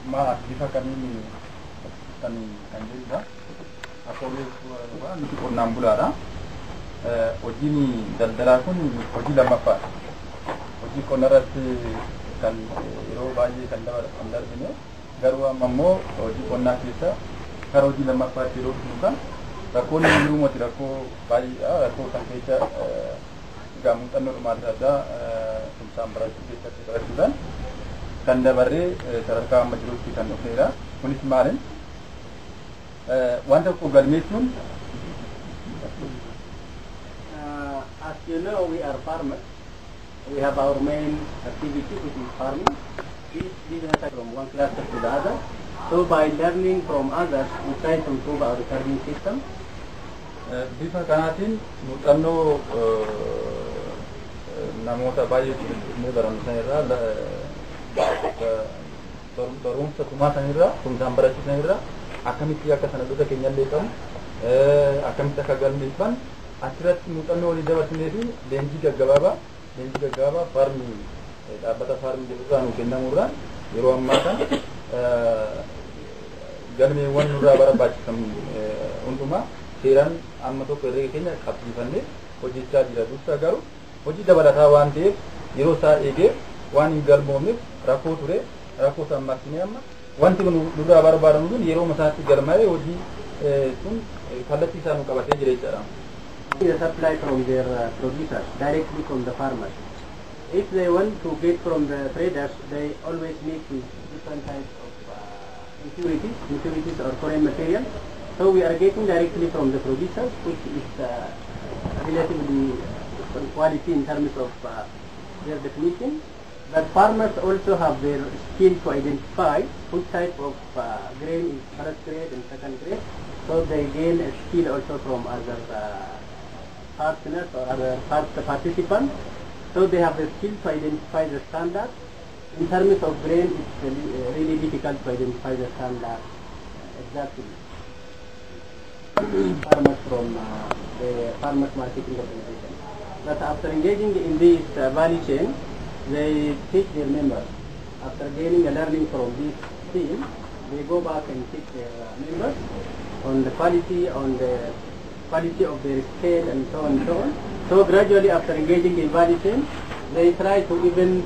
ma bifa kami kan juga aku lihat ni pernah bulara oji ni daldala kun oji lama pa oji konarati kan iro bayi kan andar ini garwa mammo oji konna kita karo oji lama pa tiro bukan rakon ni rumah tirako bayi aku kan kita gamu tanur madada samsambara kita kita tanda bare saraka majrus kita nokera punis maren wanda ko galmetun as you know, we are farmers. We have our main activity, which is farming. Each business from one cluster to the other. So by learning from others, we try to improve our farming system. Bifa kanatin mutano namota bayi mudaram sanira dorong setuma sanira kumsambara sanira akan kita kesana dulu kenyal lekan akan kita kagal milpan akhirat mutano ni dapat sendiri lenji gagaba farmi abata farmi debutan kenna murra yero amata galme wan nura bara bacham untuma siran amma to kere kenya kapti fanne hoji cha dira dusta garu hoji dabara tawan de yero sa ege wani galmome rako ture rako samakini amma wanti nura bara bara nudun yero masati galmare hoji tun khalati sanu kabate jire chara The supply from their producers directly from the farmers. If they want to get from the traders, they always need different types of impurities or foreign material. So we are getting directly from the producers, which is relatively quality in terms of their definition. But farmers also have their skill to identify which type of grain is first grade and second grade. So they gain a skill also from other partners or other participants, so they have the skill to identify the standard. In terms of grain, it's really difficult to identify the standard exactly. Farmers from the farmers marketing organization. But after engaging in this value chain, they teach their members. After gaining a learning from this team, they go back and teach their members on the quality, of their scale and so on and so on. So gradually after engaging in value chain, they try to even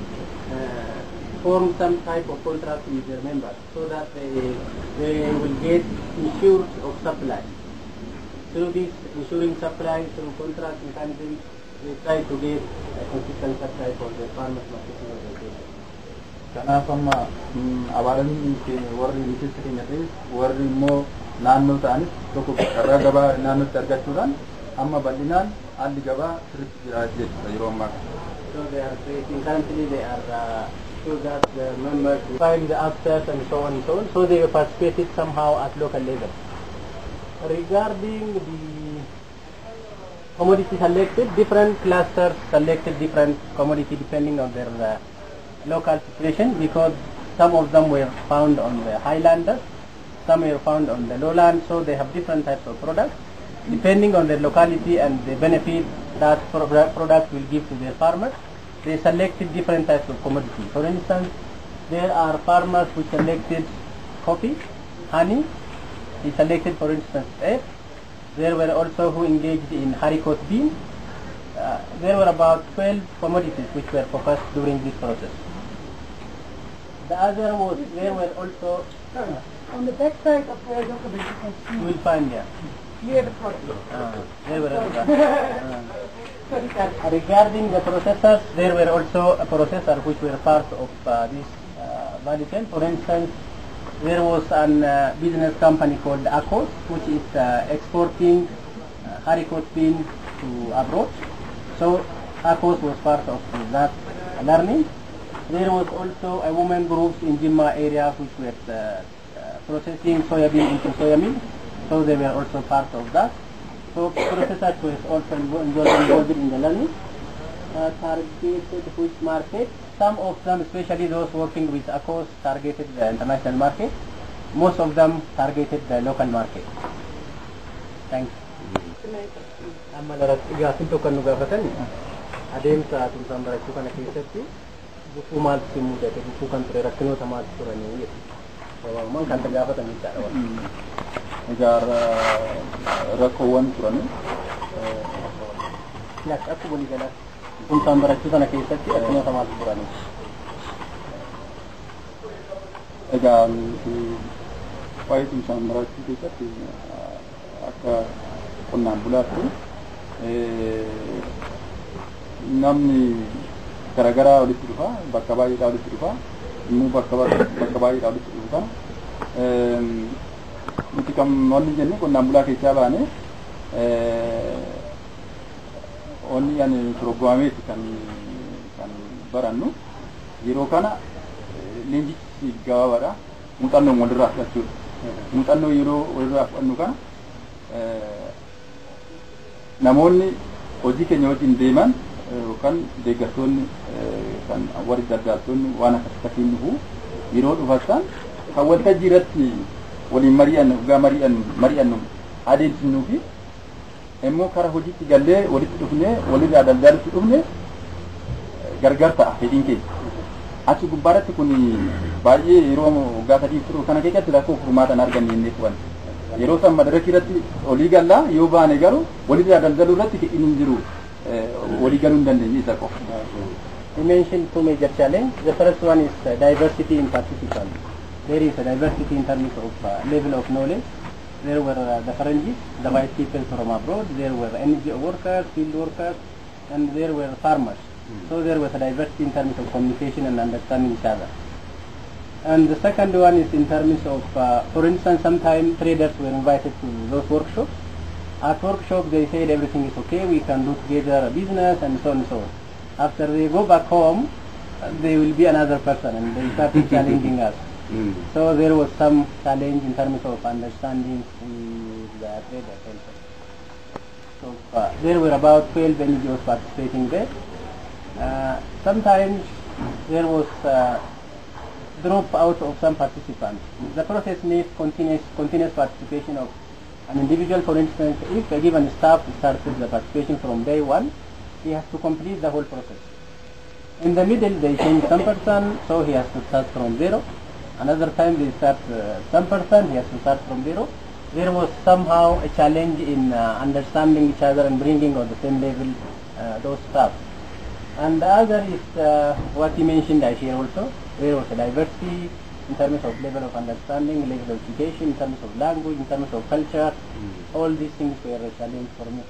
form some type of contract with their members so that they will get insured of supply. Through this ensuring supply, through contract mechanism, they try to get a consistent supply for the farmers marketing organization. Karena sama awalan ini warni ini sebenarnya warni mo nano tani toko karena gaba nano tergaturan amma bandinan andi gaba terus dirajat dari rumah. So they are creating currently they are so that the members find the access and so on and so on. So they participated somehow at local level. Regarding the commodity selected, different clusters selected different commodity depending on their local situation, because some of them were found on the highlanders, some were found on the lowland, so they have different types of products depending on their locality and the benefit that product will give to their farmers. They selected different types of commodity. For instance, there are farmers who selected coffee, honey. He selected, for instance, egg. There were also who engaged in haricot bean. There were about 12 commodities which were focused during this process. The other was, there were also on the back side of the document you can see. you will find here. Clear the process. There were regarding the processors, there were also a processor which were part of this value chain. For instance, there was a business company called Akos, which is exporting haricot bean to abroad. So Akos was part of that learning. There was also a women group in Jimma area which were processing soybean into soya meal. So they were also part of that. So processors were also involved in the learning. Targeted which market? Some of them, especially those working with Akos, targeted the international market. Most of them targeted the local market. Thanks. Adeemsa tumsaan barachuu kana keessatti bu'uumaal simuu ta'e bu'uu kan ture rakkinoota maal turanii Walumaan kan tergaafatan jechaadha. Egaa rakkoowwan turani Akka walii galaa kumsaan barachuu sana keessatti akkuma samaatti turani. egaa waa'ee kumsaan barachuu keessatti akka qonnaan bulaatti namni garaagaraa walitti dhufa bakka baay'eedhaa walitti dhufa immoo bakka baay'eedhaa walitti dhufa nuti kan wanni jenne qonnaan bulaa keessaa baane onni yani programmeeti kan barannu yeroo kana leenjichi gabaabaadha muuxannoo walirraa fudhachuudha muuxannoo yeroo walirraa fudhannu kana namoonni hojii keenya wajjin deeman yookaan deeggartoonni kan warri daldaltoonni waan akkasiin dhufu yeroo dhufatan kan waltajjii irratti waliin mari'annu adeemsisnuu fi immoo karaa hojiitti gallee walitti dhufnee walirraa daldalutti dhufne gargar ta'a fedhiin keenya achi gubbaarratti kun baay'ee yeroo waggaa sadii turuu kana keessatti rakkoo furmaata arganne jennee turan yeroo san madarakii irratti olii gallaa yoo baane garuu walirraa daldaluu irratti fedhiin hin jiru walii galuu hin dandeenye isa qofa. You mentioned two major challenges. The first one is diversity in participants. There is a diversity in terms of level of knowledge. There were the Faranjis, the white people from abroad, there were NGO workers, field workers, and there were farmers. So there was a diversity in terms of communication and understanding each other. And the second one is in terms of, for instance, sometimes traders were invited to those workshops. At workshop they said everything is okay, we can do together a business and so on and so on. After they go back home, they will be another person and they started challenging us. So there was some challenge in terms of understanding with the traders also. So there were about 12 NGOs participating there. Sometimes there was drop out of some participants. The process needs continuous participation of an individual. For instance, if a given staff started the participation from day one, he has to complete the whole process. In the middle they change some person, so he has to start from zero. Another time they start some person, he has to start from zero. There was somehow a challenge in understanding each other and bringing on the same level those staff. And the other is what you mentioned here also. There was a diversity in terms of level of understanding, level of education, in terms of language, in terms of culture. All these things were a challenge for me.